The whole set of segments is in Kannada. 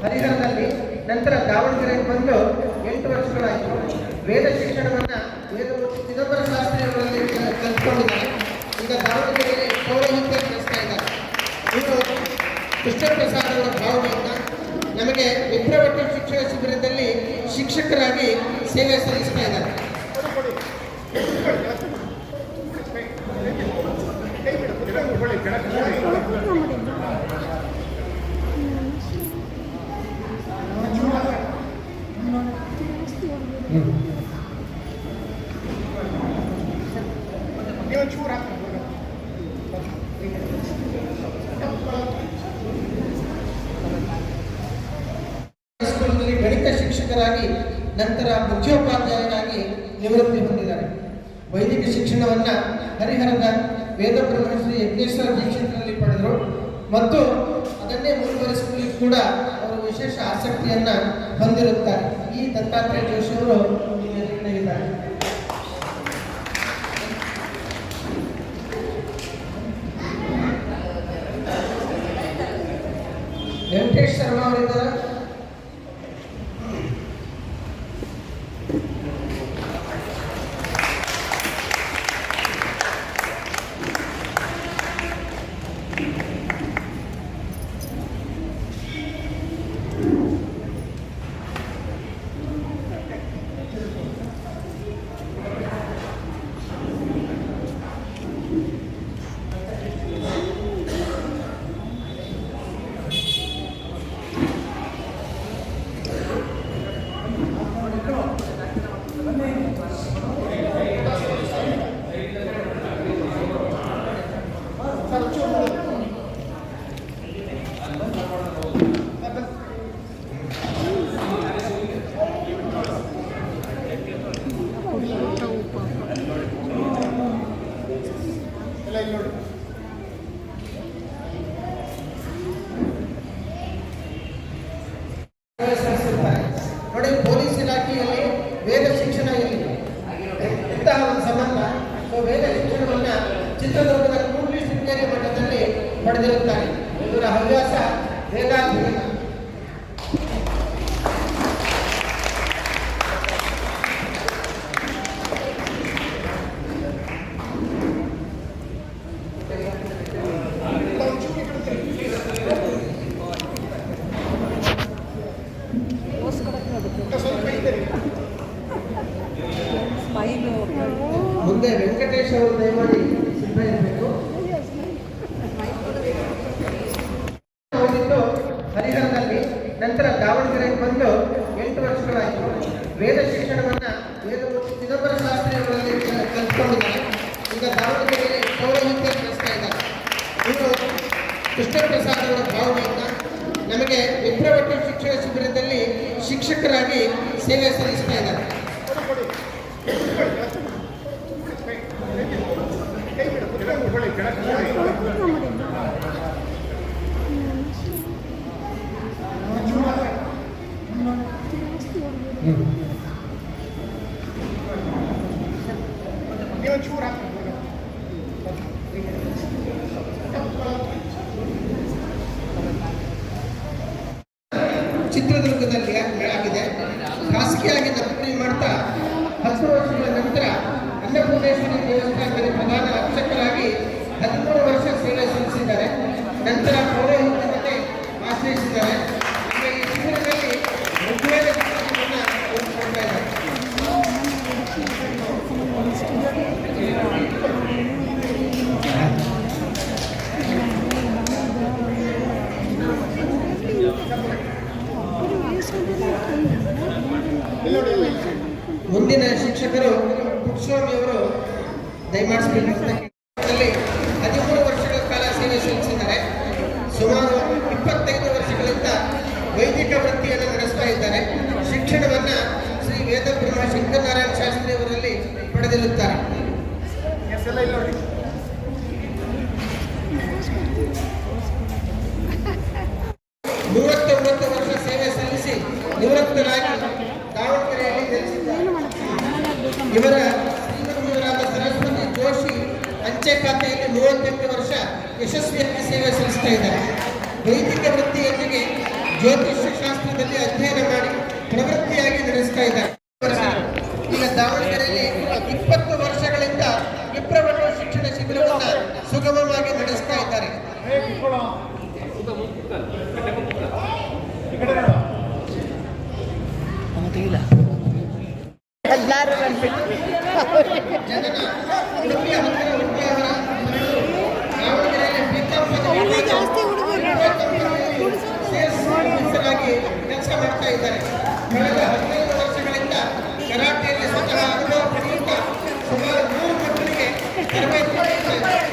ಹರಿಹರದಲ್ಲಿ, ನಂತರ ದಾವಣಗೆರೆಗೆ ಬಂದು 8 ವರ್ಷಗಳಾಯಿತು. ವೇದ ಶಿಕ್ಷಣವನ್ನ ಚಿದಂಬರ ಶಾಸ್ತ್ರಿಯವರಲ್ಲಿ ಕಲ್ತ್ಕೊಂಡಿದ್ದಾರೆ. ಈಗ ದಾವಣಗೆರೆಯಲ್ಲಿ ಪೌರೋಹಿತ್ಯ ನಡೆಸ್ತಾ ಇದ್ದಾರೆ. ಇವರು ಕೃಷ್ಣ ಪ್ರಸಾದ್ ಅವರ ಭಾವನೆಯಿಂದ ನಮಗೆ ವಿಪ್ರವಟ್ಟ ಶಿಕ್ಷಣ ಶಿಬಿರದಲ್ಲಿ ಶಿಕ್ಷಕರಾಗಿ ಸೇವೆ ಸಲ್ಲಿಸ್ತಾ ಇದ್ದಾರೆ. ಹೈಸ್ಕೂಲ್ನಲ್ಲಿ ಗಣಿತ ಶಿಕ್ಷಕರಾಗಿ ನಂತರ ಮುಖ್ಯೋಪಾಧ್ಯಾಯರಾಗಿ ನಿವೃತ್ತಿ ಹೊಂದಿದ್ದಾರೆ. ವೈದಿಕ ಶಿಕ್ಷಣವನ್ನ ಹರಿಹರದ ವೇದಬ್ರಹ್ಮ ಶ್ರೀ ಯಜ್ಞೇಶ್ವರ ದೀಕ್ಷಿತರಲ್ಲಿ ಪಡೆದರು ಮತ್ತು ಅದನ್ನೇ ಮುಂದುವರಿಸುವಲ್ಲಿ ಕೂಡ ಅವರು ವಿಶೇಷ ಆಸಕ್ತಿಯನ್ನ ಹೊಂದಿರುತ್ತಾರೆ. ಈ ದತ್ತಾತ್ರೇಯ ಜೋಶಿ ಅವರು ಇದ್ದಾರೆ. ವೆಂಕಟೇಶ್ ಶರ್ಮಾ ಅವರಿದ್ದಾರೆ. ನೋಡಿ, ಪೊಲೀಸ್ ಇಲಾಖೆಯಲ್ಲಿ ವೇದ ಶಿಕ್ಷಣ ಎಲ್ಲಿದೆ ಇಂತಹ ಒಂದು ಸಂಬಂಧ. ವೇದ ಶಿಕ್ಷಣವನ್ನ ಚಿತ್ರದುರ್ಗದ ಕೂಡ್ಲಿ ಶೃಂಗೇರಿ ಮಠದಲ್ಲಿ ಪಡೆದಿರುತ್ತಾರೆ. ಇವರ ಹವ್ಯಾಸ ವೇದಾಧ್ಯಯನ. ಮುಂದೆ ವೆಂಕಟೇಶ್ ಅವರು ದಯಮಾಡಿ ಸಿದ್ಧ ಇರಬೇಕು. ಹರಿಹರದಲ್ಲಿ, ನಂತರ ದಾವಣಗೆರೆಗೆ ಬಂದು 8 ವರ್ಷಗಳಾಯಿತು. ವೇದ ಶಿಕ್ಷಣವನ್ನ ಚಿದಂಬರ ಶಾಸ್ತ್ರಿಯವರಲ್ಲಿ ಕಲ್ತ್ಕೊಂಡಿದ್ದಾರೆ. ಈಗ ದಾವಣಗೆರೆಯಲ್ಲಿ ಪೌರೋಹಿತ್ಯ ನಡೆಸ್ತಾ ಇದ್ದಾರೆ. ಇವರು ಕೃಷ್ಣ ಪ್ರಸಾದ್ ಅವರ ಭಾವನೆಯಿಂದ ನಮಗೆ ವಿಪ್ರವಟ್ಟ ಶಿಕ್ಷಣ ಶಿಬಿರದಲ್ಲಿ ಶಿಕ್ಷಕರಾಗಿ ಸೇವೆ ಸಲ್ಲಿಸ್ತಾ ಇದ್ದಾರೆ. ಚಿತ್ರದುರ್ಗದಲ್ಲಿ ಆಗಿದೆ. ಖಾಸಗಿಯಾಗಿ ನೌಕರಿ ಮಾಡ್ತಾ 10 ವರ್ಷಗಳ ನಂತರ ಅನ್ನಪೂರ್ಣೇಶ್ವರಿ ದೇವಸ್ಥಾನದಲ್ಲಿ ಪ್ರಧಾನ ಅರ್ಚಕರಾಗಿ 13 ವರ್ಷ ಸೇವೆ ಸಲ್ಲಿಸಿದ್ದಾರೆ. ನಂತರ ಪೌರೋಹಿತ್ಯಕ್ಕೆ ಆಶ್ರಯಿಸಿದ್ದಾರೆ. ಈ ಶಿಬಿರದಲ್ಲಿ ಋಗ್ವೇದ ಶಿಕ್ಷಣವನ್ನು ಓದಿಕೊಳ್ತಾ ಇದ್ದಾರೆ. ಮುಂದಿನ ಶಿಕ್ಷಕರು ಪುಟ್ಟಸ್ವಾಮಿ ಅವರು ದಯಮಾಡಿಸಬೇಕು. 13 ವರ್ಷಗಳ ಕಾಲ ಸೇವೆ ಸಲ್ಲಿಸಿದ್ದಾರೆ. ಸುಮಾರು 25 ವರ್ಷಗಳಿಂದ ವೈದಿಕ ವೃತ್ತಿಯನ್ನು ನಡೆಸ್ತಾ ಇದ್ದಾರೆ. ಶಿಕ್ಷಣವನ್ನ ಶ್ರೀ ವೇದಬ್ರಹ್ಮ ಶಂಕರನಾರಾಯಣ ಶಾಸ್ತ್ರಿ ಅವರಲ್ಲಿ ಪಡೆದಿರುತ್ತಾರೆ. 39 ವರ್ಷ ಸೇವೆ ಸಲ್ಲಿಸಿ ನಿವೃತ್ತರಾಗಿ ದಾವಣಗೆರೆಯಲ್ಲಿ ನೆಲೆಸಿದ್ದಾರೆ. ಇವರ ಶ್ರೀಮಂತರಾದ ಸರಸ್ವತಿ ಜೋಶಿ ಅಂಚೆ ಖಾತೆಯಲ್ಲಿ 38 ವರ್ಷ ಯಶಸ್ವಿಯಾಗಿ ಸೇವೆ ಸಲ್ಲಿಸ್ತಾ ಇದ್ದಾರೆ. ವೈದಿಕ ವೃತ್ತಿಯೊಂದಿಗೆ ಜ್ಯೋತಿಷ್ಯ ಶಾಸ್ತ್ರ ಎಲ್ಲರೂ ಬಂದ್ಬಿಟ್ಟು ಜನನ ಉಡುಪಿಯ ಹತ್ತಿರ ಉಡುಪಿಯವರ ಮರಳು ದಾವಣಗೆರೆಯಲ್ಲಿ ಜಾಸ್ತಿ ಹುಡುಗರು ಸೇರಿಸಲಾಗಿ ಕೆಲಸ ಮಾಡ್ತಾ ಇದ್ದಾರೆ. ಕಳೆದ 15 ವರ್ಷಗಳಿಂದ ಕರಾಟೆಯಲ್ಲಿ ಸ್ವತಃ ಅನುಭವ ಪಡೆಯುತ್ತಾ ಸುಮಾರು 100 ಮಕ್ಕಳಿಗೆ ತರಬೇತಿ ನೀಡ್ತಾ ಇದ್ದಾರೆ.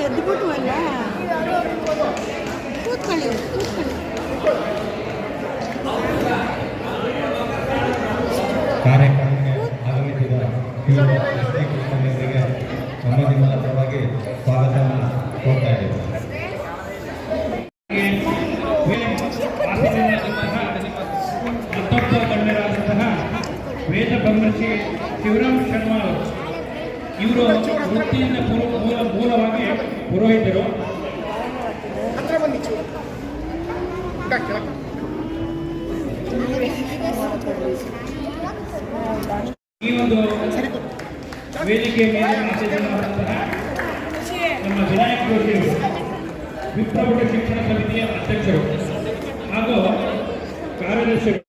ಎದ್ಬಿಟ್ವಲ್ಲ ಕೂತ್ಕೊಳ್ಳಿ ಕಾರ್ಯಕ್ರಮಕ್ಕೆ ಆಗಮಿಸಿದ ಕೃಷ್ಣರಿಗೆ ನಮ್ಮ ನಿಮ್ಮಗಳ ಪರವಾಗಿ ಸ್ವಾಗತವನ್ನು ಕೋರ್ತಾ ಇದ್ದೇವೆ. ಮತ್ತೊಬ್ಬ ಗಣ್ಯರಾದಂತಹ ವೇದ ಬ್ರಹ್ಮರ್ಷಿ ಶಿವರಾಮ್ ಶರ್ಮಾ ಇವರು ವೃತ್ತಿಯಿಂದ ಮೂಲವಾಗಿ ಪುರೋಹಿತರು. ಈ ಒಂದು ವೇದಿಕೆ ಮೇಲೆ ಆಚರಿಸಿದಂತಹ ನಮ್ಮ ವಿನಾಯಕ ಜೋಶಿ ವಿಪ್ರೌಢ ಶಿಕ್ಷಣ ಸಮಿತಿಯ ಅಧ್ಯಕ್ಷರು ಹಾಗೂ ಕಾರ್ಯದರ್ಶಿಗಳು.